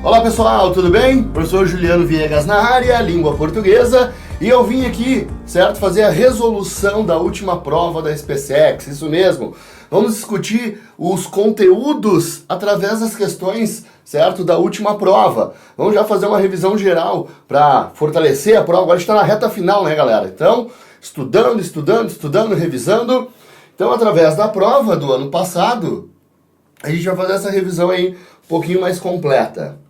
Olá pessoal, tudo bem? Professor Juliano Viegas na área, língua portuguesa, e eu vim aqui, certo, fazer a resolução da última prova da SpaceX, isso mesmo. Vamos discutir os conteúdos através das questões, certo, da última prova. Vamos já fazer uma revisão geral para fortalecer a prova. Agora a gente está na reta final, né, galera? Então, estudando, revisando. Então, através da prova do ano passado, a gente vai fazer essa revisão aí um pouquinho mais completa.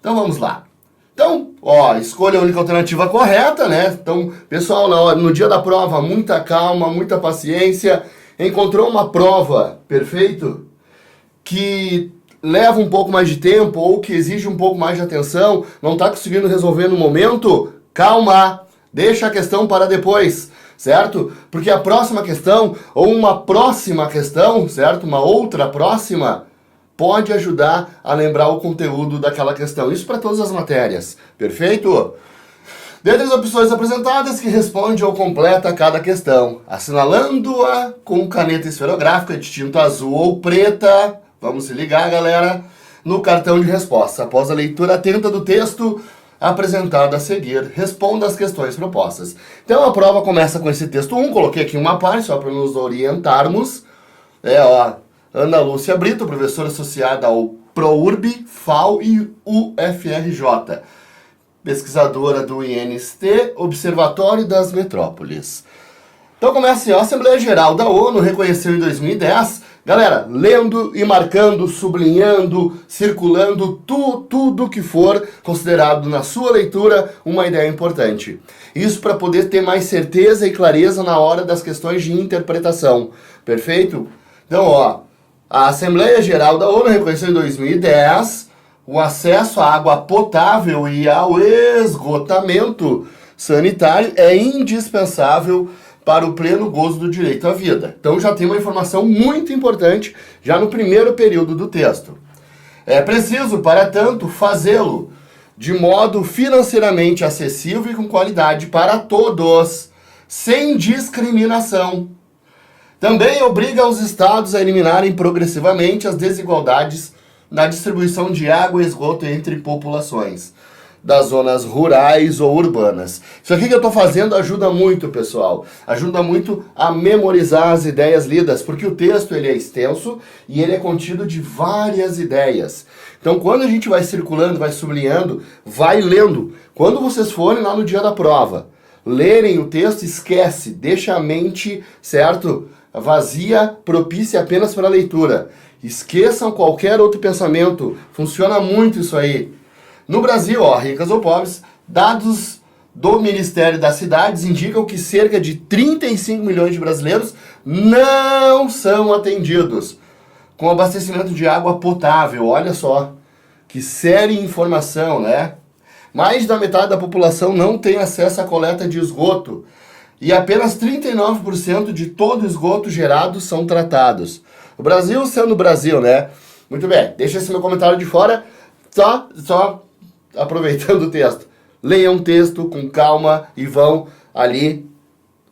Então vamos lá. Então, escolha a única alternativa correta, né? Então, pessoal, no dia da prova, muita calma, muita paciência. Encontrou uma prova, perfeito, que leva um pouco mais de tempo ou que exige um pouco mais de atenção, não está conseguindo resolver no momento? Calma, deixa a questão para depois, certo? Porque a próxima questão ou uma próxima questão, certo? Uma outra próxima pode ajudar a lembrar o conteúdo daquela questão. Isso para todas as matérias, perfeito? Dentre as opções apresentadas, que responde ou completa cada questão, assinalando-a com caneta esferográfica de tinta azul ou preta. Vamos se ligar, galera, no cartão de resposta. Após a leitura atenta do texto apresentado a seguir, responda as questões propostas. Então a prova começa com esse texto 1, coloquei aqui uma parte só para nos orientarmos. Ana Lúcia Brito, professora associada ao ProURB, FAO e UFRJ. Pesquisadora do INST, Observatório das Metrópoles. Então começa assim, a Assembleia Geral da ONU reconheceu em 2010, galera, lendo e marcando, sublinhando, circulando, tudo que for considerado na sua leitura uma ideia importante. Isso para poder ter mais certeza e clareza na hora das questões de interpretação. Perfeito? Então, a Assembleia Geral da ONU reconheceu em 2010 o acesso à água potável e ao esgotamento sanitário é indispensável para o pleno gozo do direito à vida. Então já tem uma informação muito importante já no primeiro período do texto. É preciso, para tanto, fazê-lo de modo financeiramente acessível e com qualidade para todos, sem discriminação. Também obriga os estados a eliminarem progressivamente as desigualdades na distribuição de água e esgoto entre populações das zonas rurais ou urbanas. Isso aqui que eu estou fazendo ajuda muito, pessoal. Ajuda muito a memorizar as ideias lidas, porque o texto ele é extenso e ele é contido de várias ideias. Então, quando a gente vai circulando, vai sublinhando, vai lendo. Quando vocês forem lá no dia da prova, lerem o texto, esquece, deixa a mente, certo? Vazia, propícia apenas para a leitura. Esqueçam qualquer outro pensamento. Funciona muito isso aí. No Brasil, ricas ou pobres, dados do Ministério das Cidades indicam que cerca de 35 milhões de brasileiros não são atendidos com abastecimento de água potável. Olha só, que séria informação, né? Mais da metade da população não tem acesso à coleta de esgoto. E apenas 39% de todo o esgoto gerado são tratados. O Brasil sendo o Brasil, né? Muito bem, deixa esse meu comentário de fora, só aproveitando o texto. Leiam o texto com calma e vão ali,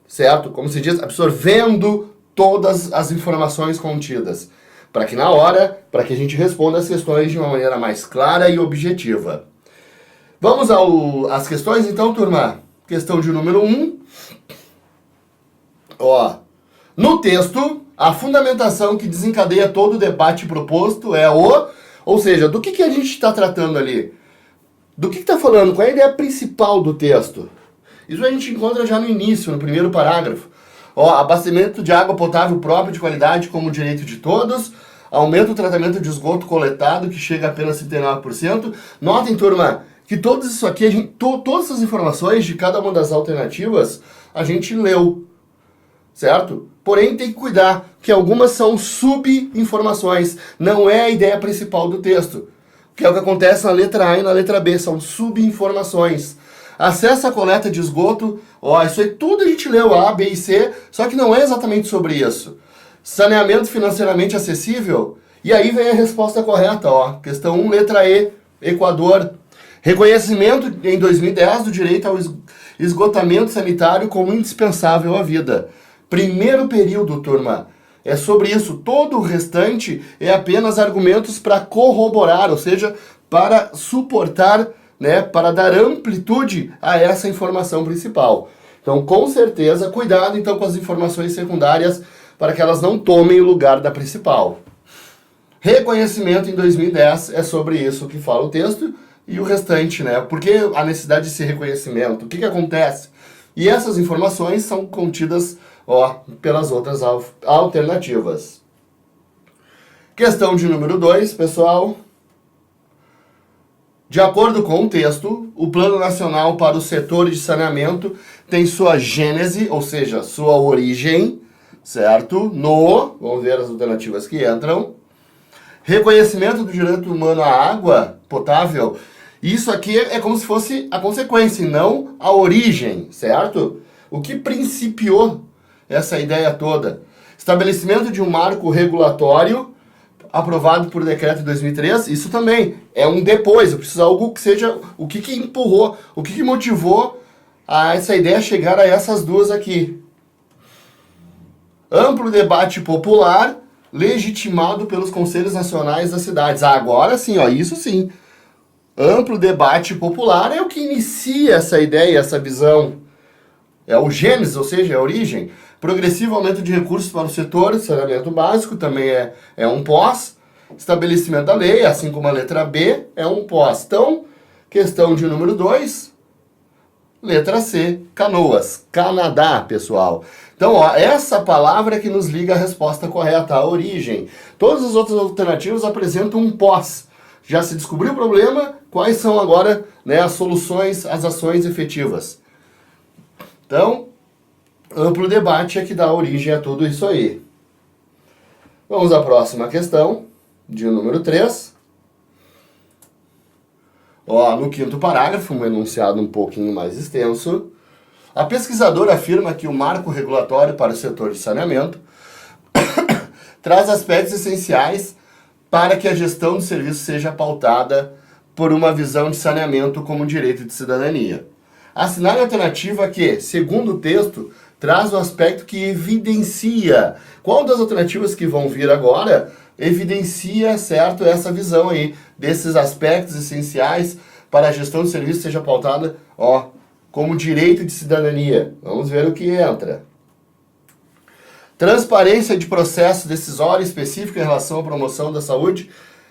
certo? Como se diz, absorvendo todas as informações contidas. Para que na hora, para que a gente responda as questões de uma maneira mais clara e objetiva. Vamos às questões então, turma? Questão de número 1. No texto, a fundamentação que desencadeia todo o debate proposto é ou seja, do que a gente está tratando ali? Do que está falando? Qual é a ideia principal do texto? Isso a gente encontra já no início, no primeiro parágrafo. Abastecimento de água potável própria de qualidade como direito de todos, aumenta o tratamento de esgoto coletado, que chega a apenas 39%. Notem, turma, que tudo isso aqui, todas essas informações de cada uma das alternativas, a gente leu. Certo? Porém, tem que cuidar, que algumas são sub-informações, não é a ideia principal do texto, que é o que acontece na letra A e na letra B, são sub-informações. Acesso à coleta de esgoto, isso aí tudo a gente leu, A, B e C, só que não é exatamente sobre isso. Saneamento financeiramente acessível, e aí vem a resposta correta, questão 1, letra E, Equador. Reconhecimento em 2010 do direito ao esgotamento sanitário como indispensável à vida. Primeiro período, turma. É sobre isso. Todo o restante é apenas argumentos para corroborar, ou seja, para suportar, né, para dar amplitude a essa informação principal. Então, com certeza, cuidado então com as informações secundárias para que elas não tomem o lugar da principal. Reconhecimento em 2010 é sobre isso que fala o texto e o restante, né? Por que a necessidade desse reconhecimento? O que acontece? E essas informações são contidas, pelas outras alternativas. Questão de número 2, pessoal. De acordo com o texto, o Plano Nacional para o Setor de Saneamento tem sua gênese, ou seja, sua origem, certo? Vamos ver as alternativas que entram. Reconhecimento do direito humano à água potável. Isso aqui é como se fosse a consequência, e não a origem, certo? O que principiou essa ideia toda? Estabelecimento de um marco regulatório aprovado por decreto de 2003, isso também é um depois. Eu preciso de algo que seja o que empurrou, o que motivou a essa ideia chegar a essas duas aqui. Amplo debate popular legitimado pelos conselhos nacionais das cidades. Agora sim, isso sim. Amplo debate popular é o que inicia essa ideia, essa visão. É o gênese, ou seja, é a origem. Progressivo aumento de recursos para o setor de saneamento básico, também é um pós. Estabelecimento da lei, assim como a letra B, é um pós. Então, questão de número 2, letra C, Canoas, Canadá, pessoal. Então, essa palavra é que nos liga à resposta correta, a origem. Todas as outras alternativas apresentam um pós. Já se descobriu o problema, quais são agora, né, as soluções, as ações efetivas. Então, amplo debate é que dá origem a tudo isso aí. Vamos à próxima questão, de número 3. No quinto parágrafo, um enunciado um pouquinho mais extenso. A pesquisadora afirma que o marco regulatório para o setor de saneamento traz aspectos essenciais para que a gestão do serviço seja pautada por uma visão de saneamento como direito de cidadania. Assinale a alternativa que, segundo o texto, traz o aspecto que evidencia. Qual das alternativas que vão vir agora evidencia, certo, essa visão aí, desses aspectos essenciais para a gestão do serviço seja pautada, como direito de cidadania. Vamos ver o que entra. Transparência de processo decisório específico em relação à promoção da saúde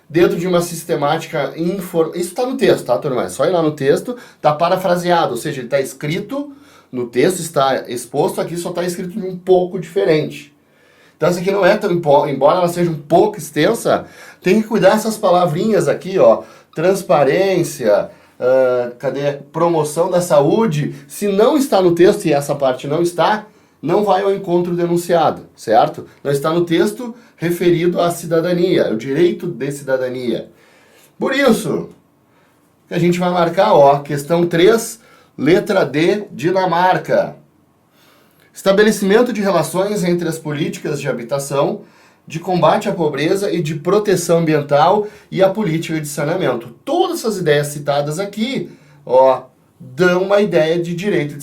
dentro de uma sistemática Isso está no texto, tá, turma? É só ir lá no texto, está parafraseado, ou seja, ele está escrito no texto, está exposto aqui, só está escrito de um pouco diferente. Então essa aqui não é tão, embora ela seja um pouco extensa, tem que cuidar dessas palavrinhas aqui, transparência, promoção da saúde. Se não está no texto e essa parte não está, não vai ao encontro denunciado, certo? Não está no texto referido à cidadania, o direito de cidadania. Por isso, que a gente vai marcar, questão 3, letra D, Dinamarca. Estabelecimento de relações entre as políticas de habitação, de combate à pobreza e de proteção ambiental e a política de saneamento. Todas essas ideias citadas aqui, dão uma ideia de direito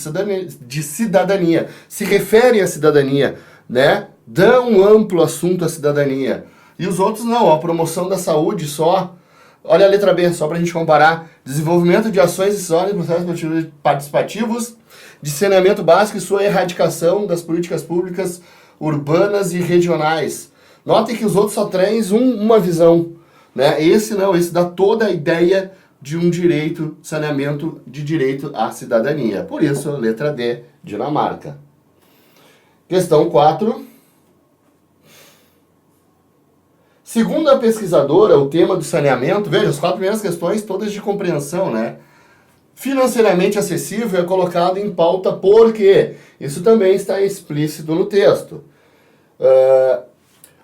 de cidadania. Se referem à cidadania, né? Dão um amplo assunto à cidadania. E os outros não, a promoção da saúde só. Olha a letra B, só para a gente comparar. Desenvolvimento de ações decisórias e processos participativos de saneamento básico e sua erradicação das políticas públicas urbanas e regionais. Notem que os outros só trazem uma visão, né? Esse não, esse dá toda a ideia de um direito, saneamento de direito à cidadania. Por isso, letra D, Dinamarca. Questão 4. Segundo a pesquisadora, o tema do saneamento, veja, as 4 primeiras questões todas de compreensão, né? Financeiramente acessível é colocado em pauta porque isso também está explícito no texto.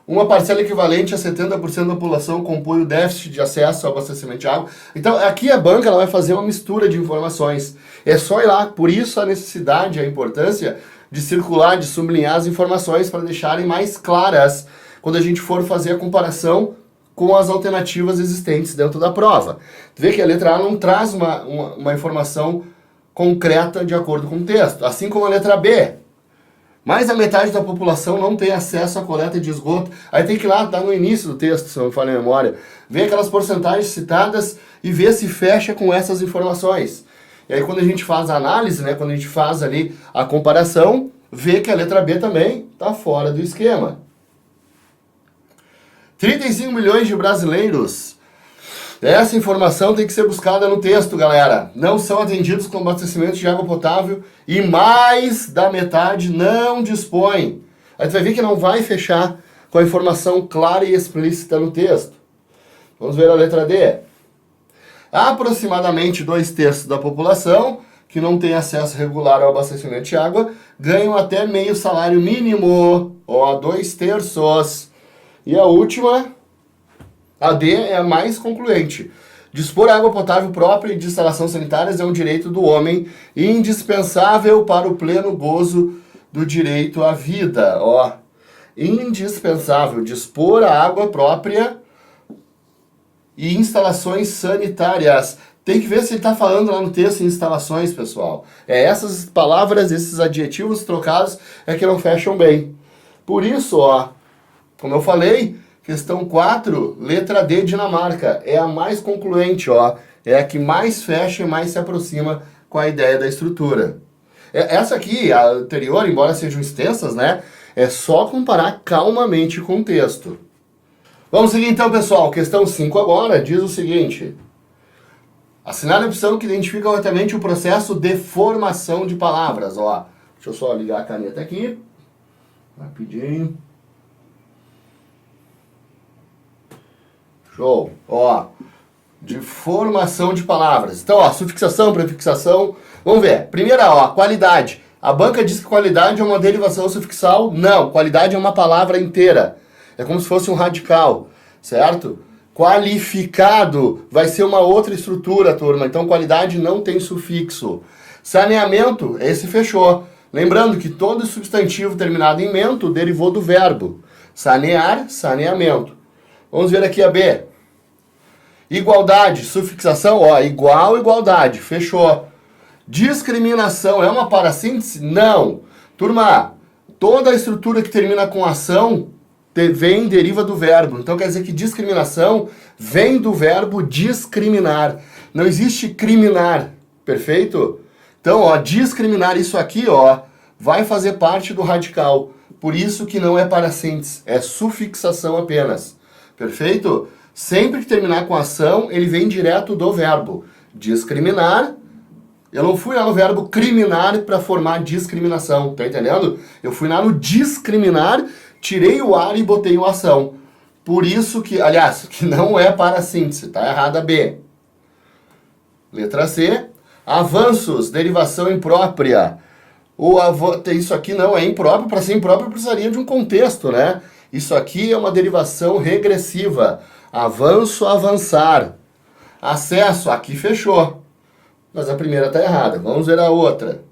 Uma parcela equivalente a 70% da população compõe o déficit de acesso ao abastecimento de água. Então, aqui a banca ela vai fazer uma mistura de informações. É só ir lá, por isso a necessidade, a importância de circular, de sublinhar as informações para deixarem mais claras quando a gente for fazer a comparação com as alternativas existentes dentro da prova. Tu vê que a letra A não traz uma informação concreta de acordo com o texto, assim como a letra B. Mais da metade da população não tem acesso à coleta de esgoto. Aí tem que ir lá, tá no início do texto, se não me falha a memória, ver aquelas porcentagens citadas e ver se fecha com essas informações. E aí quando a gente faz a análise, né, quando a gente faz ali a comparação, vê que a letra B também está fora do esquema. 35 milhões de brasileiros. Essa informação tem que ser buscada no texto, galera. Não são atendidos com abastecimento de água potável e mais da metade não dispõe. Aí tu vai ver que não vai fechar com a informação clara e explícita no texto. Vamos ver a letra D. Aproximadamente 2/3 da população que não tem acesso regular ao abastecimento de água ganham até meio salário mínimo, ó, 2/3. E a última, a D, é a mais concluente. Dispor água potável própria e de instalações sanitárias é um direito do homem indispensável para o pleno gozo do direito à vida. Ó, indispensável dispor a água própria e instalações sanitárias. Tem que ver se ele está falando lá no texto em instalações, pessoal. Essas palavras, esses adjetivos trocados é que não fecham bem. Por isso, ó, como eu falei, questão 4, letra D, Dinamarca, é a mais concluente, ó. É a que mais fecha e mais se aproxima com a ideia da estrutura. Essa aqui, a anterior, embora sejam extensas, né, é só comparar calmamente com o texto. Vamos seguir então, pessoal. Questão 5 agora diz o seguinte. Assinale a opção que identifica corretamente o processo de formação de palavras. Ó, deixa eu só ligar a caneta aqui. Rapidinho. Show. Ó, de formação de palavras. Então, ó, sufixação, prefixação. Vamos ver. Primeira, ó, qualidade. A banca diz que qualidade é uma derivação sufixal. Não, qualidade é uma palavra inteira. É como se fosse um radical, certo? Qualificado vai ser uma outra estrutura, turma. Então, qualidade não tem sufixo. Saneamento, esse fechou. Lembrando que todo substantivo terminado em mento derivou do verbo. Sanear, saneamento. Vamos ver aqui a B. Igualdade, sufixação, ó, igual, igualdade, fechou. Discriminação, é uma parassíntese? Não. Turma, toda a estrutura que termina com ação deriva do verbo. Então quer dizer que discriminação vem do verbo discriminar. Não existe criminar, perfeito? Então, ó, discriminar, isso aqui, ó, vai fazer parte do radical. Por isso que não é parassíntese, é sufixação apenas. Perfeito? Sempre que terminar com ação, ele vem direto do verbo. Discriminar, eu não fui lá no verbo criminar para formar discriminação, tá entendendo? Eu fui lá no discriminar, tirei o ar e botei o ação. Por isso que, aliás, que não é parassíntese, tá errada B. Letra C. Avanços, derivação imprópria. Isso aqui não é impróprio, para ser impróprio precisaria de um contexto, né? Isso aqui é uma derivação regressiva. Avanço, avançar. Acesso, aqui fechou. Mas a primeira está errada. Vamos ver a outra.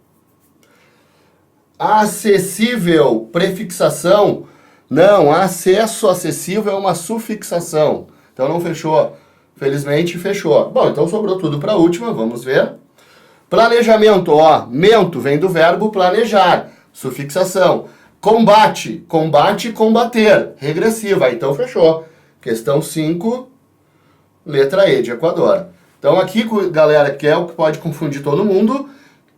Acessível, prefixação. Não, acesso acessível é uma sufixação. Então não fechou. Felizmente fechou. Bom, então sobrou tudo para a última. Vamos ver. Planejamento, ó. Mento vem do verbo planejar. Sufixação. Combate, combate, combater. Regressiva, então fechou. Questão 5, letra E de Equador. Então aqui, galera, que é o que pode confundir todo mundo,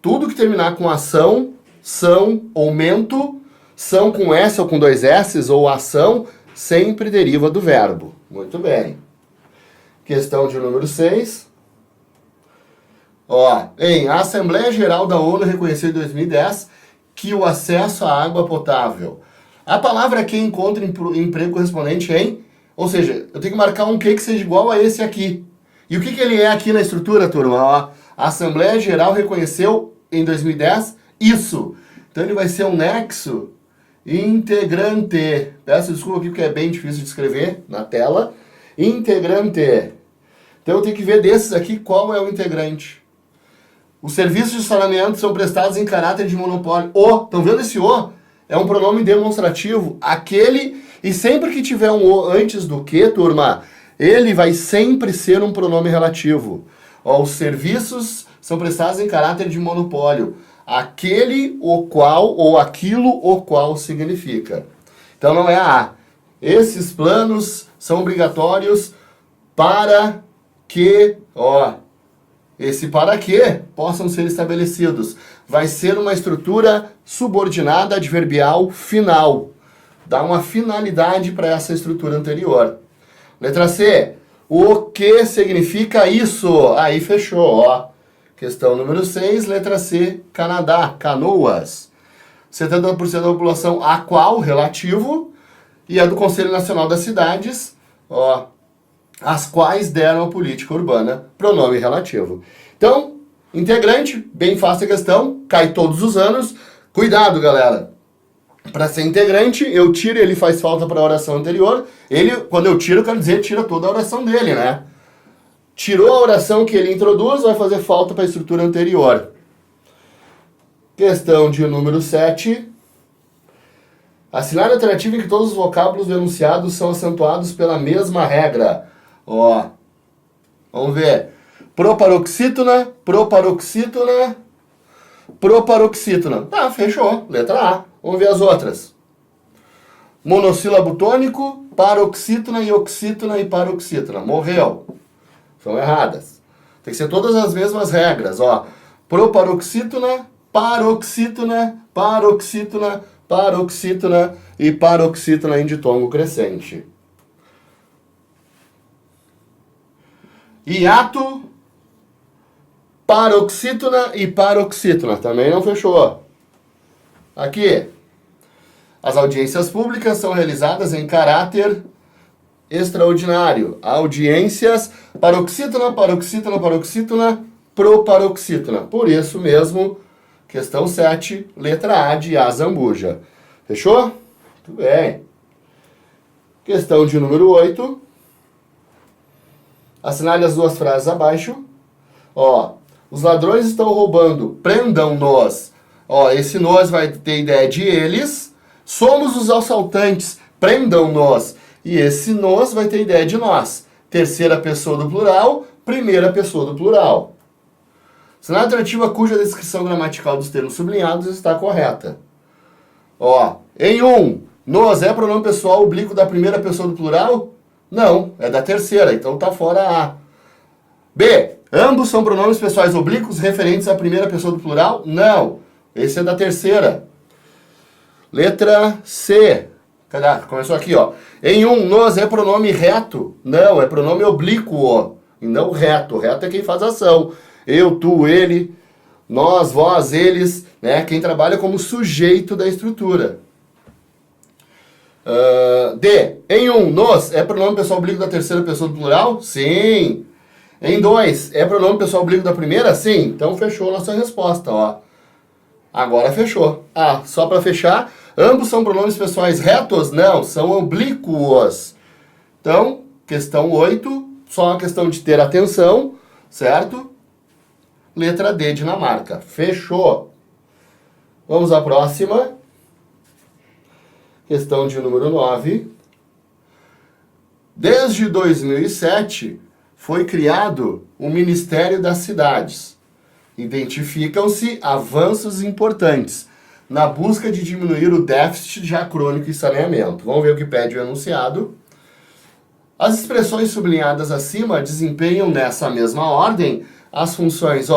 tudo que terminar com ação, são ou mento, são com S ou com 2 S's ou ação, sempre deriva do verbo. Muito bem. Questão de número 6. Ó, a Assembleia Geral da ONU reconheceu em 2010 que o acesso à água potável. A palavra aqui encontra emprego correspondente em, ou seja, eu tenho que marcar um que seja igual a esse aqui. E o que ele é aqui na estrutura, turma? Ó, a Assembleia Geral reconheceu em 2010 isso. Então ele vai ser um nexo integrante. Peço desculpa aqui porque é bem difícil de escrever na tela. Integrante. Então eu tenho que ver desses aqui qual é o integrante. Os serviços de saneamento são prestados em caráter de monopólio. O, estão vendo esse o? É um pronome demonstrativo. Aquele, e sempre que tiver um o antes do que, turma, ele vai sempre ser um pronome relativo. Ó, os serviços são prestados em caráter de monopólio. aquele o qual ou aquilo o qual significa. Então não é a. Esses planos são obrigatórios para que, esse para que possam ser estabelecidos. Vai ser uma estrutura subordinada adverbial final. Dá uma finalidade para essa estrutura anterior. Letra C. O que significa isso? Aí fechou, Questão número 6, letra C, Canadá, Canoas. 70% da população a qual, relativo, e a do Conselho Nacional das Cidades, as quais deram a política urbana, pronome relativo. Então, integrante, bem fácil a questão, cai todos os anos. Cuidado, galera. Para ser integrante, eu tiro, ele faz falta para a oração anterior. Ele, quando eu tiro, quero dizer, tira toda a oração dele, né? Tirou a oração que ele introduz, vai fazer falta para a estrutura anterior. Questão de número 7. Assinale a alternativa em que todos os vocábulos do enunciado são acentuados pela mesma regra. Vamos ver. Proparoxítona, proparoxítona, proparoxítona. Fechou. Letra A. Vamos ver as outras. Monossílabo tônico, paroxítona e oxítona e paroxítona. Morreu. São erradas. Tem que ser todas as mesmas regras, Proparoxítona, paroxítona, paroxítona, paroxítona e paroxítona em ditongo crescente. Hiato, paroxítona e paroxítona. Também não fechou. Aqui. As audiências públicas são realizadas em caráter extraordinário. Audiências paroxítona, paroxítona, paroxítona, proparoxítona. Por isso mesmo, questão 7, letra A de Azambuja. Fechou? Muito bem. Questão de número 8. Assinale as duas frases abaixo. Os ladrões estão roubando, prendam-nos. Esse nós vai ter ideia de eles. Somos os assaltantes, prendam-nos. E esse nós vai ter ideia de nós. Terceira pessoa do plural, primeira pessoa do plural. Assinale a alternativa cuja descrição gramatical dos termos sublinhados está correta. Em nos é pronome pessoal oblíquo da primeira pessoa do plural? Não, é da terceira, então tá fora A. B. Ambos são pronomes pessoais oblíquos referentes à primeira pessoa do plural? Não, esse é da terceira. Letra C. Cadê? Começou aqui, Em nos é pronome reto? Não, é pronome oblíquo, e não reto. Reto é quem faz ação. Eu, tu, ele, nós, vós, eles, né? Quem trabalha como sujeito da estrutura. D. Em nos é pronome pessoal oblíquo da terceira pessoa do plural? Sim. Em dois é pronome pessoal oblíquo da primeira? Sim. Então fechou a nossa resposta, Agora fechou. Só para fechar, ambos são pronomes pessoais retos? Não, são oblíquos. Então, questão 8, só uma questão de ter atenção, certo? Letra D, Dinamarca. Fechou. Vamos à próxima. Questão de número 9. Desde 2007, foi criado o Ministério das Cidades. Identificam-se avanços importantes na busca de diminuir o déficit já crônico em saneamento. Vamos ver o que pede o enunciado. As expressões sublinhadas acima desempenham nessa mesma ordem as funções,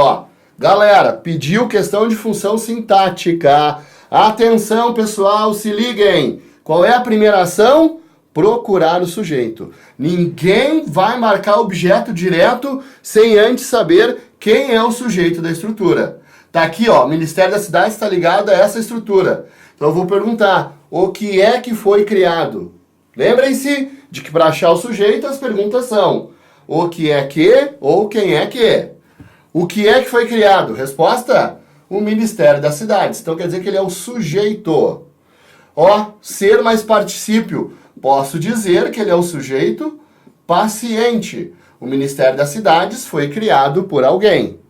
Galera, pediu questão de função sintática. Atenção, pessoal, se liguem. Qual é a primeira ação? Procurar o sujeito. Ninguém vai marcar objeto direto sem antes saber quem é o sujeito da estrutura. Tá aqui, Ministério da Cidade está ligado a essa estrutura. Então eu vou perguntar, o que é que foi criado? Lembrem-se de que para achar o sujeito as perguntas são o que é que ou quem é que. O que é que foi criado? Resposta? O Ministério das Cidades. Então quer dizer que ele é o sujeito. Ser mais particípio. Posso dizer que ele é o sujeito paciente. O Ministério das Cidades foi criado por alguém.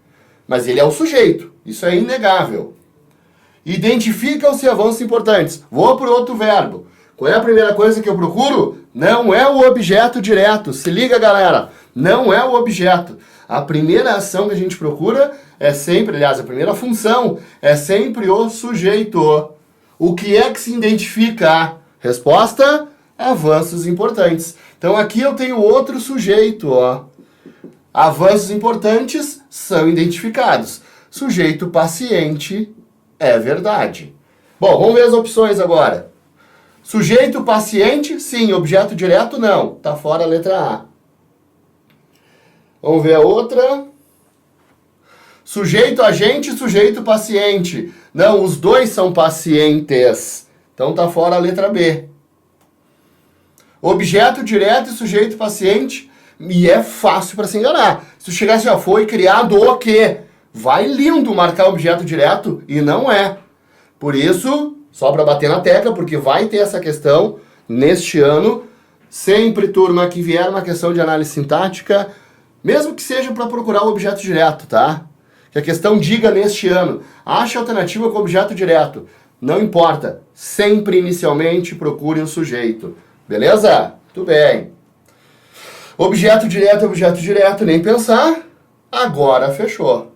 Mas ele é o sujeito. Isso é inegável. Identificam-se avanços importantes. Vou para outro verbo. Qual é a primeira coisa que eu procuro? Não é o objeto direto. Se liga, galera. Não é o objeto. A primeira ação que a gente procura é sempre, aliás, a primeira função é sempre o sujeito. O que é que se identifica? Resposta: avanços importantes. Então aqui eu tenho outro sujeito, ó. Avanços importantes são identificados. Sujeito paciente é verdade. Bom, vamos ver as opções agora. Sujeito paciente, sim. Objeto direto, não. Tá fora a letra A. Vamos ver a outra. Sujeito agente, sujeito paciente. Não, os dois são pacientes. Então tá fora a letra B. Objeto direto e sujeito paciente. E é fácil para se enganar. Se tu chegasse já foi criado o quê? Vai lindo marcar objeto direto e não é. Por isso, só para bater na tecla, porque vai ter essa questão neste ano. Sempre, turma, que vier uma questão de análise sintática, mesmo que seja para procurar o objeto direto, tá? Que a questão diga neste ano, ache a alternativa com objeto direto. Não importa, sempre inicialmente procure o sujeito. Beleza? Tudo bem. Objeto direto, nem pensar. Agora fechou.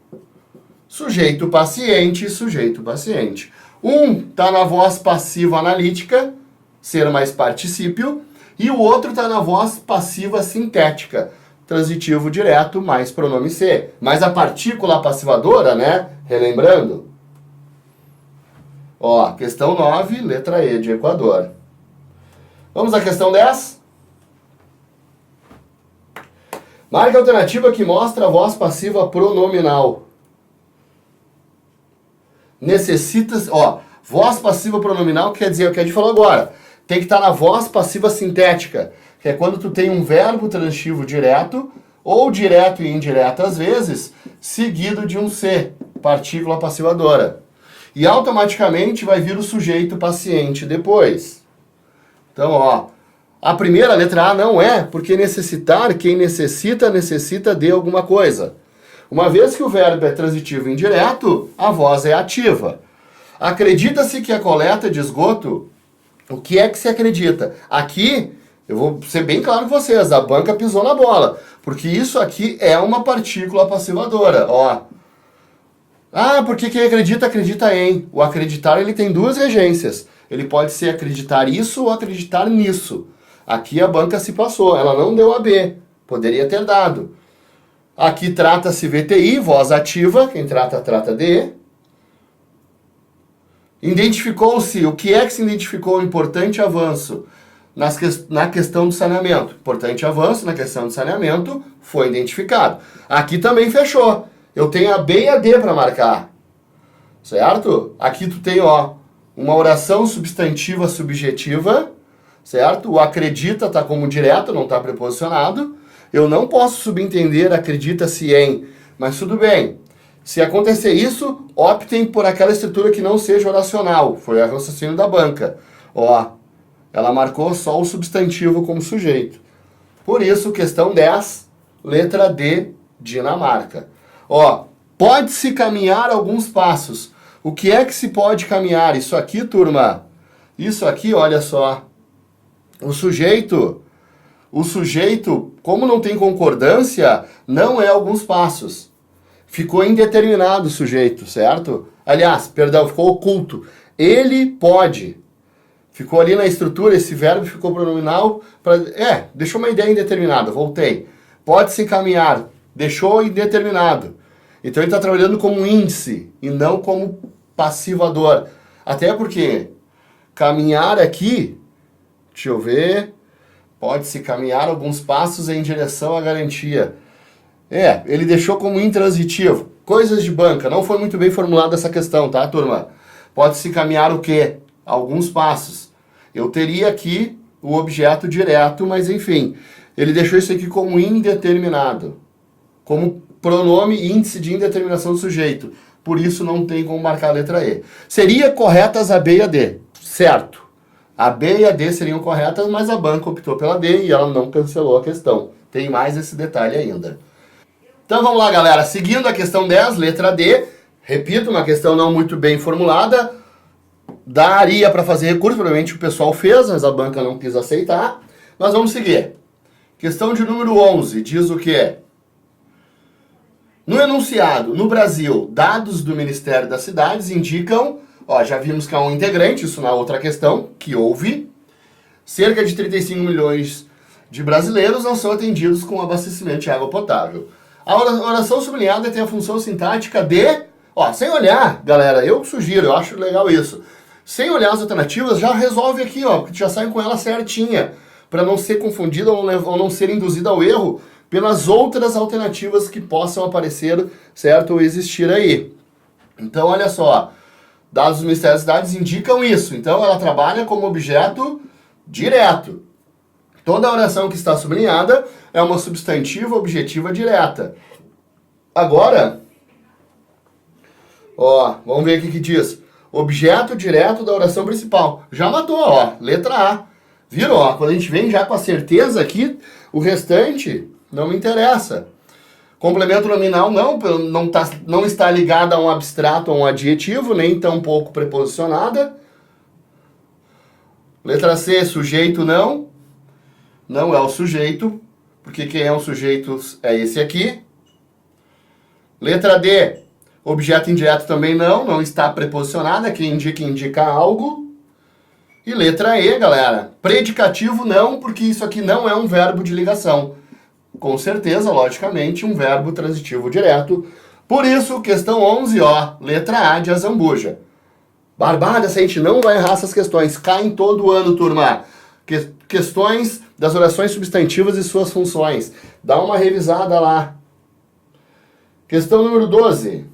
Sujeito paciente, sujeito paciente. Um tá na voz passiva analítica, ser mais particípio, e o outro tá na voz passiva sintética, transitivo direto mais pronome ser. Mas a partícula passivadora, né? Relembrando. Ó, questão 9, letra E de Equador. Vamos à questão 10. Marque a alternativa que mostra a voz passiva pronominal. Necessita... Ó, voz passiva pronominal quer dizer o que a gente falou agora. Tem que estar na voz passiva sintética, que é quando tu tem um verbo transitivo direto, ou direto e indireto às vezes, seguido de um ser, partícula passivadora. E automaticamente vai vir o sujeito paciente depois. Então, ó, a primeira letra A não é, porque necessitar, quem necessita, necessita de alguma coisa. Uma vez que o verbo é transitivo indireto, a voz é ativa. Acredita-se que a coleta de esgoto, o que é que se acredita? Aqui, eu vou ser bem claro com vocês, a banca pisou na bola, porque isso aqui é uma partícula passivadora, ó. Ah, porque quem acredita, acredita em. O acreditar, ele tem duas regências. Ele pode ser acreditar isso ou acreditar nisso. Aqui a banca se passou, ela não deu a B, poderia ter dado. Aqui trata-se VTI, voz ativa, quem trata, trata de. Identificou-se, o que é que se identificou? Importante avanço na questão do saneamento. Importante avanço na questão do saneamento foi identificado. Aqui também fechou. Eu tenho a B e a D para marcar, certo? Aqui tu tem, ó, uma oração substantiva subjetiva, certo? O acredita está como direto, não está preposicionado. Eu não posso subentender acredita-se em, mas tudo bem. Se acontecer isso, optem por aquela estrutura que não seja oracional. Foi o raciocínio da banca. Ó, ela marcou só o substantivo como sujeito. Por isso, questão 10, letra D, Dinamarca. Ó, pode-se caminhar alguns passos. O que é que se pode caminhar? Isso aqui, turma. Isso aqui, olha só. O sujeito, como não tem concordância, não é alguns passos. Ficou indeterminado o sujeito, certo? Aliás, perdão, ficou oculto. Ele pode. Ficou ali na estrutura, esse verbo ficou pronominal. Deixou uma ideia indeterminada, voltei. Pode-se caminhar, deixou indeterminado. Então ele está trabalhando como índice e não como passivador. Até porque caminhar aqui, deixa eu ver, pode-se caminhar alguns passos em direção à garantia. Ele deixou como intransitivo. Coisas de banca, não foi muito bem formulada essa questão, tá, turma? Pode-se caminhar o quê? Alguns passos. Eu teria aqui o objeto direto, mas enfim, ele deixou isso aqui como indeterminado. Como pronome índice de indeterminação do sujeito. Por isso não tem como marcar a letra E. Seria corretas a B e a D, certo? A B e a D seriam corretas, mas a banca optou pela D e ela não cancelou a questão. Tem mais esse detalhe ainda. Então vamos lá, galera. Seguindo a questão 10, letra D. Repito, uma questão não muito bem formulada. Daria para fazer recurso, provavelmente o pessoal fez, mas a banca não quis aceitar. Mas vamos seguir. Questão de número 11 diz o quê? No enunciado, no Brasil, dados do Ministério das Cidades indicam, já vimos que há um integrante, isso na outra questão, que houve, cerca de 35 milhões de brasileiros não são atendidos com abastecimento de água potável. A oração sublinhada tem a função sintática de... sem olhar, galera, eu sugiro, eu acho legal isso. Sem olhar as alternativas, já resolve aqui, porque já sai com ela certinha, para não ser confundida ou não ser induzida ao erro pelas outras alternativas que possam aparecer, certo, ou existir aí. Então, olha só, dados do Ministério das Cidades indicam isso. Então, ela trabalha como objeto direto. Toda oração que está sublinhada é uma substantiva objetiva direta. Agora, vamos ver aqui que diz. Objeto direto da oração principal. Já matou, letra A. Viram, quando a gente vem já com a certeza aqui, o restante não me interessa. Complemento nominal não está ligado a um abstrato ou a um adjetivo, nem tampouco preposicionada. Letra C, sujeito não. Não é o sujeito, porque quem é o sujeito é esse aqui. Letra D, objeto indireto também não está preposicionada, quem indica algo. E letra E, galera, predicativo não, porque isso aqui não é um verbo de ligação. Com certeza, logicamente, um verbo transitivo direto. Por isso, questão 11, letra A de Azambuja. Barbada, se a gente não vai errar essas questões. Caem todo ano, turma. Questões das orações substantivas e suas funções. Dá uma revisada lá. Questão número 12.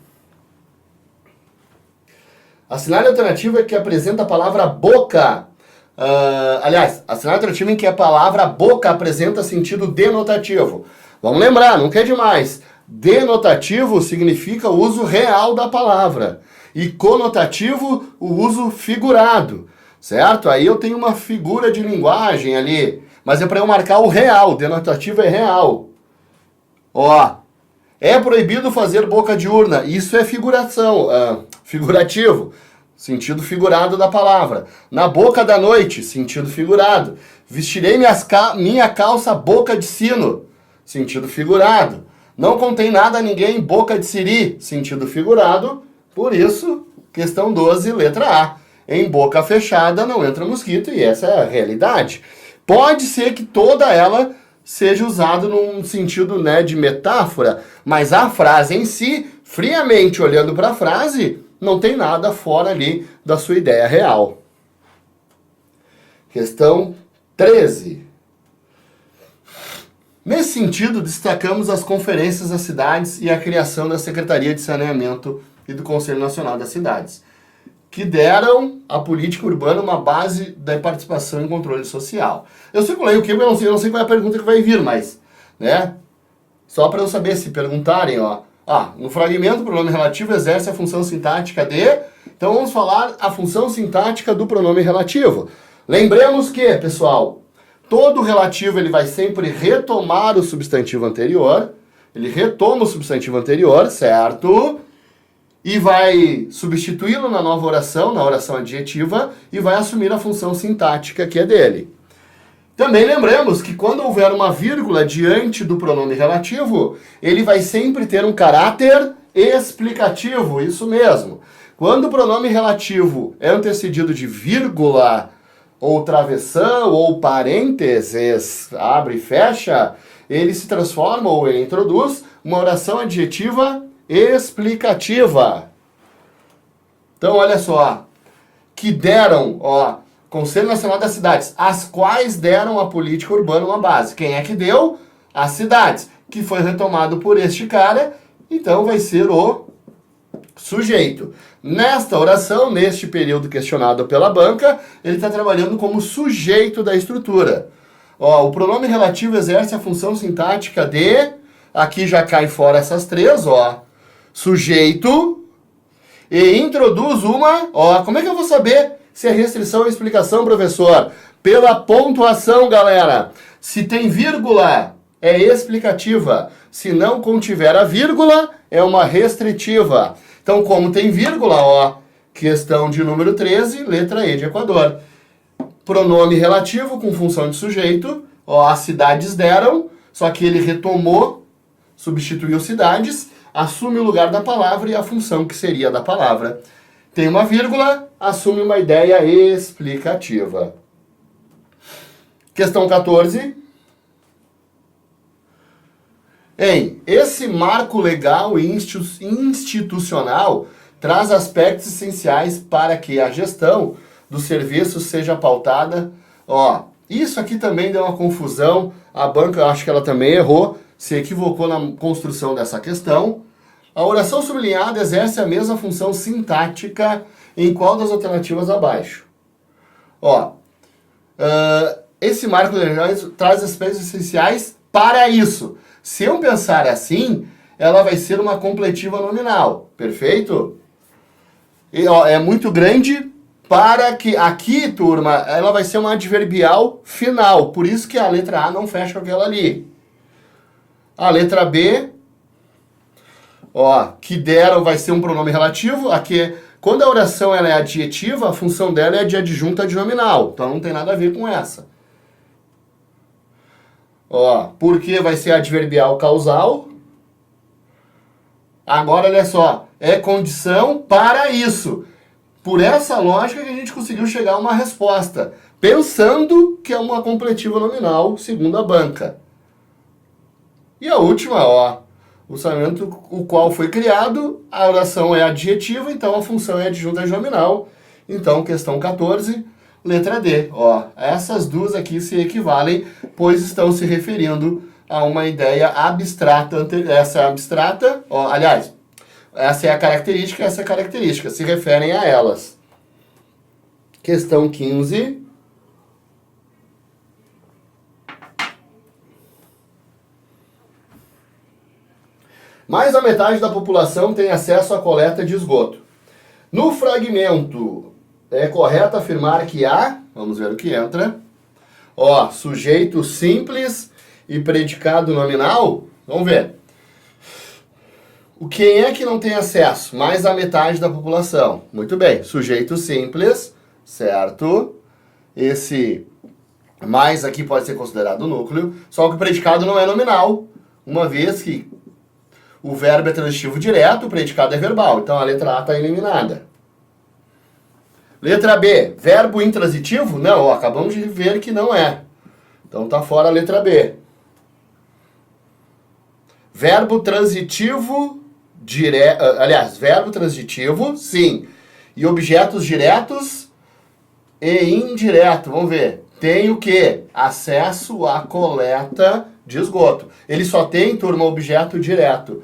Assinale a alternativa que apresenta a palavra boca. Assinale a alternativa em que a palavra boca apresenta sentido denotativo. Vamos lembrar, não quer demais. Denotativo significa o uso real da palavra. E conotativo, o uso figurado. Certo? Aí eu tenho uma figura de linguagem ali. Mas é para eu marcar o real. Denotativo é real. É proibido fazer boca de urna. Isso é figurativo. Sentido figurado da palavra. Na boca da noite. Sentido figurado. Vestirei minha calça boca de sino. Sentido figurado. Não contém nada a ninguém boca de siri. Sentido figurado. Por isso, questão 12, letra A. Em boca fechada não entra mosquito. E essa é a realidade. Pode ser que toda ela seja usado num sentido de metáfora, mas a frase em si, friamente olhando para a frase, não tem nada fora ali da sua ideia real. Questão 13. Nesse sentido, destacamos as conferências das cidades e a criação da Secretaria de Saneamento e do Conselho Nacional das Cidades, que deram à política urbana uma base da participação e controle social. Eu circulei o que, eu não sei qual é a pergunta que vai vir, mas, só para eu saber se perguntarem, no fragmento, o pronome relativo exerce a função sintática de... Então vamos falar a função sintática do pronome relativo. Lembremos que, pessoal, todo relativo ele vai sempre retomar o substantivo anterior. Ele retoma o substantivo anterior, certo? E vai substituí-lo na nova oração, na oração adjetiva, e vai assumir a função sintática que é dele. Também lembremos que quando houver uma vírgula diante do pronome relativo, ele vai sempre ter um caráter explicativo, isso mesmo. Quando o pronome relativo é antecedido de vírgula, ou travessão, ou parênteses, abre e fecha, ele se transforma, ou ele introduz, uma oração adjetiva explicativa. Então, olha só, que deram, Conselho Nacional das Cidades, as quais deram à política urbana uma base. Quem é que deu? As cidades, que foi retomado por este cara, então vai ser o sujeito. Nesta oração, neste período questionado pela banca, ele está trabalhando como sujeito da estrutura. O pronome relativo exerce a função sintática de... Aqui já cai fora essas três, sujeito, e introduz uma... como é que eu vou saber se é restrição ou explicação, professor? Pela pontuação, galera. Se tem vírgula, é explicativa. Se não contiver a vírgula, é uma restritiva. Então, como tem vírgula, questão de número 13, letra E de Equador. Pronome relativo com função de sujeito, Ó, as cidades deram, só que ele retomou, substituiu cidades, assume o lugar da palavra e a função que seria da palavra. Tem uma vírgula, assume uma ideia explicativa. Questão 14. Esse marco legal e institucional traz aspectos essenciais para que a gestão do serviço seja pautada. Ó, isso aqui também deu uma confusão. A banca, eu acho que ela também errou, se equivocou na construção dessa questão. A oração sublinhada exerce a mesma função sintática em qual das alternativas abaixo? Ó, esse marco legal traz aspectos essenciais para isso. Se eu pensar assim, ela vai ser uma completiva nominal, perfeito? E, ó, é muito grande para que aqui, turma, ela vai ser uma adverbial final. Por isso que a letra A não fecha com aquela ali. A letra B, ó, que deram vai ser um pronome relativo. Aqui, quando a oração ela é adjetiva, a função dela é de adjunta de nominal. Então não tem nada a ver com essa. Ó, porque vai ser adverbial causal. Agora, olha só, é condição para isso. Por essa lógica que a gente conseguiu chegar a uma resposta, pensando que é uma completiva nominal, segundo a banca. E a última, ó, o saneamento o qual foi criado, a oração é adjetiva, então a função é adjunta de nominal. Então, questão 14, letra D. Ó, essas duas aqui se equivalem, pois estão se referindo a uma ideia abstrata. Essa é abstrata, ó, aliás, essa é a característica, essa é a característica, se referem a elas. Questão 15. Mais da metade da população tem acesso à coleta de esgoto. No fragmento, é correto afirmar que há, vamos ver o que entra, ó, sujeito simples e predicado nominal, vamos ver. Quem é que não tem acesso? Mais da metade da população. Muito bem, sujeito simples, certo? Esse mais aqui pode ser considerado núcleo, só que o predicado não é nominal, uma vez que o verbo é transitivo direto, o predicado é verbal. Então a letra A está eliminada. Letra B, verbo intransitivo? Não, ó, acabamos de ver que não é. Então está fora a letra B. Verbo transitivo, verbo transitivo, sim. E objetos diretos e indireto, vamos ver. Tem o quê? Acesso à coleta de esgoto. Ele só tem, turma, objeto direto.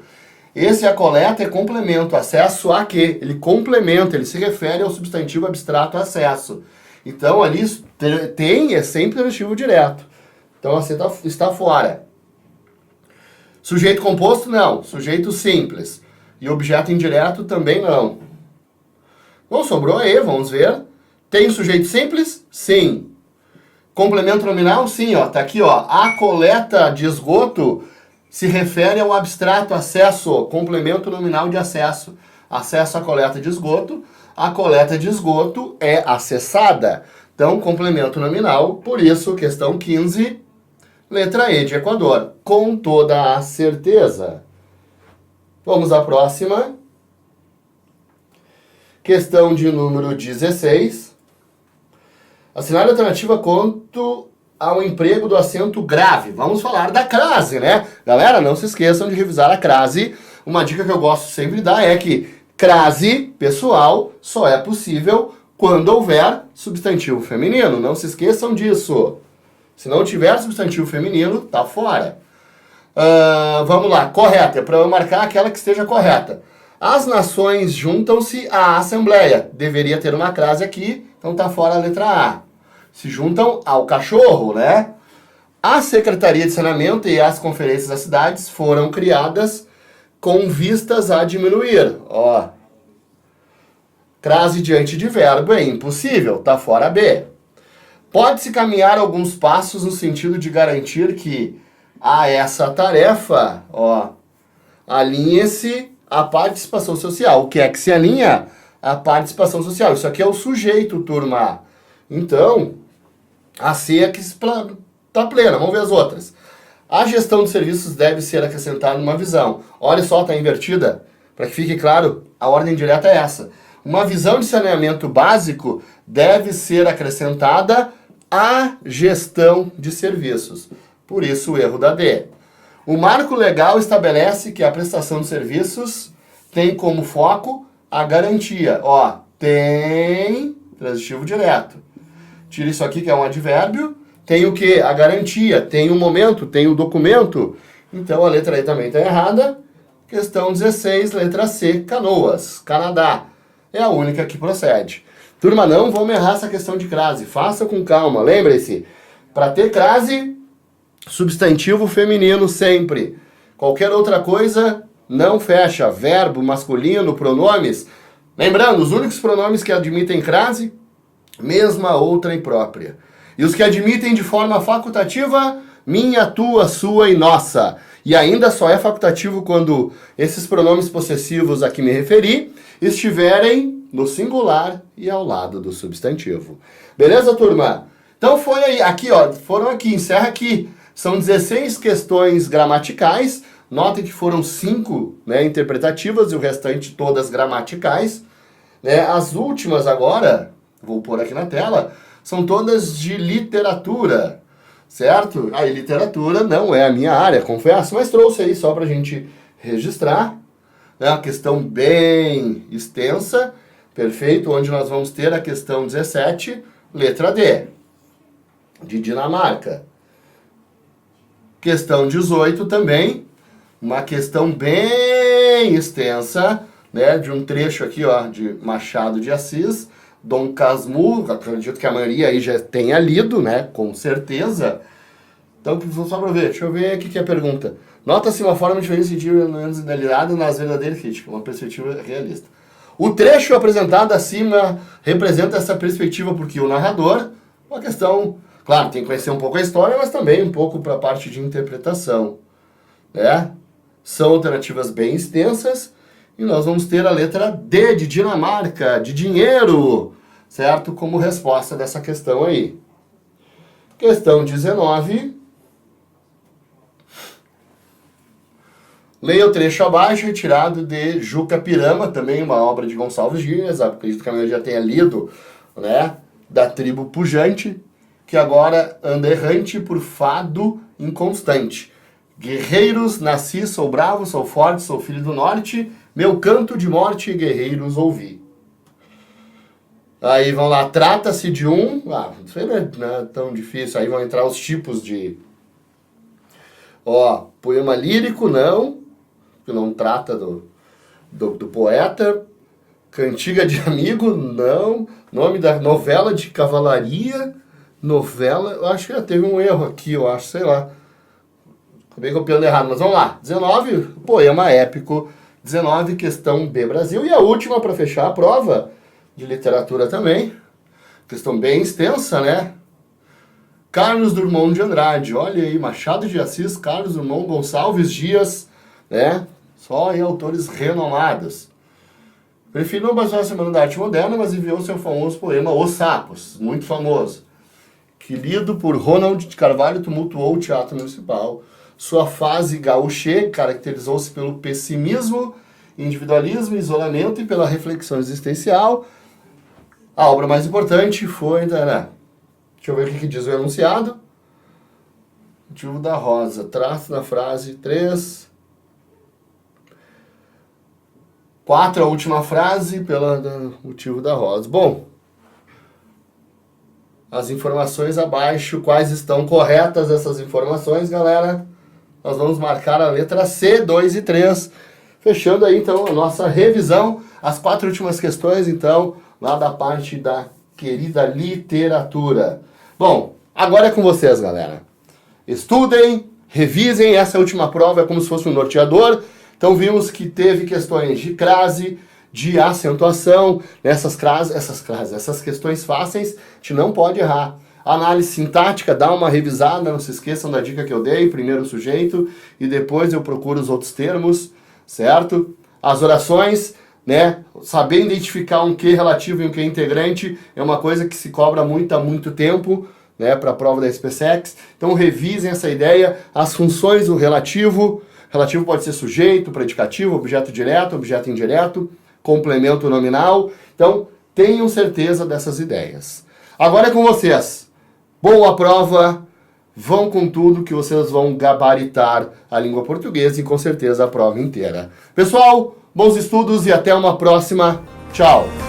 Esse a coleta é complemento. Acesso a quê? Ele complementa, ele se refere ao substantivo abstrato acesso. Então ali tem é sempre transitivo direto. Então você está fora. Sujeito composto, não. Sujeito simples. E objeto indireto também não. Bom, sobrou aí, vamos ver. Tem sujeito simples? Sim. Complemento nominal? Sim, ó. Tá aqui, ó. A coleta de esgoto se refere ao abstrato acesso, complemento nominal de acesso. Acesso à coleta de esgoto. A coleta de esgoto é acessada. Então, complemento nominal. Por isso, questão 15, letra E de Equador. Com toda a certeza. Vamos à próxima. Questão de número 16. Assinar a alternativa quanto ao emprego do acento grave. Vamos falar da crase, né? Galera, não se esqueçam de revisar a crase. Uma dica que eu gosto sempre de dar é que crase, pessoal, só é possível quando houver substantivo feminino. Não se esqueçam disso. Se não tiver substantivo feminino, tá fora. Vamos lá, correta. É para eu marcar aquela que esteja correta. As nações juntam-se à Assembleia. Deveria ter uma crase aqui, então tá fora a letra A. Se juntam ao cachorro, né? A Secretaria de Saneamento e as conferências das cidades foram criadas com vistas a diminuir. Ó, crase diante de verbo é impossível, tá fora B. Pode-se caminhar alguns passos no sentido de garantir que a essa tarefa, ó, alinhe-se a participação social. O que é que se alinha? A participação social. Isso aqui é o sujeito, turma. Então, a C é que tá plena. Vamos ver as outras. A gestão de serviços deve ser acrescentada numa visão. Olha só, tá invertida. Para que fique claro, a ordem direta é essa. Uma visão de saneamento básico deve ser acrescentada à gestão de serviços. Por isso o erro da D. O marco legal estabelece que a prestação de serviços tem como foco a garantia. Ó, tem transitivo direto. Tira isso aqui que é um advérbio. Tem o que? A garantia. Tem o momento, tem o documento. Então a letra E também está errada. Questão 16, letra C, Canoas, Canadá. É a única que procede. Turma, não vamos errar essa questão de crase. Faça com calma. Lembre-se, para ter crase, substantivo feminino sempre. Qualquer outra coisa não fecha. Verbo, masculino, pronomes. Lembrando, os únicos pronomes que admitem crase, mesma, outra e própria. E os que admitem de forma facultativa, minha, tua, sua e nossa. E ainda só é facultativo quando esses pronomes possessivos a que me referi estiverem no singular e ao lado do substantivo. Beleza, turma? Então foi aí, aqui ó, foram aqui, encerra aqui. São 16 questões gramaticais. Notem que foram 5, né, interpretativas e o restante todas gramaticais. Né? As últimas agora, vou pôr aqui na tela, são todas de literatura. Certo? Aí literatura não é a minha área, confesso, mas trouxe aí só pra gente registrar. É uma questão bem extensa, perfeito, onde nós vamos ter a questão 17, letra D, de Dinamarca. Questão 18 também, uma questão bem extensa, né, de um trecho aqui, ó, de Machado de Assis, Dom Casmurro, acredito que a maioria aí já tenha lido, né, com certeza. Então, só para ver, deixa eu ver aqui que é a pergunta. Nota-se uma forma diferente de sentir menos idealizada nas verdadeiras críticas, uma perspectiva realista. O trecho apresentado acima representa essa perspectiva porque o narrador, uma questão, claro, tem que conhecer um pouco a história, mas também um pouco para a parte de interpretação. Né? São alternativas bem extensas e nós vamos ter a letra D de Dinamarca, de dinheiro, certo? Como resposta dessa questão aí. Questão 19. Leia o trecho abaixo, retirado de Juca Pirama, também uma obra de Gonçalves Dias, acredito que a maioria já tenha lido, né? Da tribo pujante, que agora anda errante por fado inconstante. Guerreiros, nasci, sou bravo, sou forte, sou filho do norte, meu canto de morte, guerreiros, ouvi. Aí vão lá, trata-se de um... isso aí não é tão difícil, aí vão entrar os tipos de... Ó, poema lírico, não, que não trata do poeta. Cantiga de amigo, não. Nome da novela de cavalaria, novela... Eu acho que já teve um erro aqui, eu acho, sei lá. Acabei copiando errado, mas vamos lá. 19, poema épico. 19, questão B, Brasil. E a última, para fechar a prova, de literatura também. Questão bem extensa, né? Carlos Drummond de Andrade. Olha aí, Machado de Assis, Carlos Drummond, Gonçalves Dias, né? Só aí autores renomados. Prefiro não passar a Semana da Arte Moderna, mas enviou seu famoso poema Os Sapos, muito famoso, que lido por Ronald de Carvalho tumultuou o Teatro Municipal. Sua fase gauchê caracterizou-se pelo pessimismo, individualismo, isolamento e pela reflexão existencial. A obra mais importante foi... Né? Deixa eu ver o que diz o enunciado. Motivo da Rosa. Traço na frase 3. 4, a última frase, pelo motivo da Rosa. Bom, as informações abaixo, quais estão corretas essas informações, galera? Nós vamos marcar a letra C, 2 e 3. Fechando aí, então, a nossa revisão. As 4 últimas questões, então, lá da parte da querida literatura. Bom, agora é com vocês, galera. Estudem, revisem. Essa última prova é como se fosse um norteador. Então, vimos que teve questões de crase, de acentuação. Essas questões fáceis, a gente não pode errar. Análise sintática, dá uma revisada, não se esqueçam da dica que eu dei, primeiro o sujeito e depois eu procuro os outros termos, certo? As orações, né? Saber identificar um que relativo e um que integrante é uma coisa que se cobra muito há muito tempo, né, para a prova da SPSEX. Então revisem essa ideia, as funções do relativo. Relativo pode ser sujeito, predicativo, objeto direto, objeto indireto, complemento nominal. Então tenham certeza dessas ideias. Agora é com vocês. Boa prova, vão com tudo que vocês vão gabaritar a língua portuguesa e com certeza a prova inteira. Pessoal, bons estudos e até uma próxima. Tchau!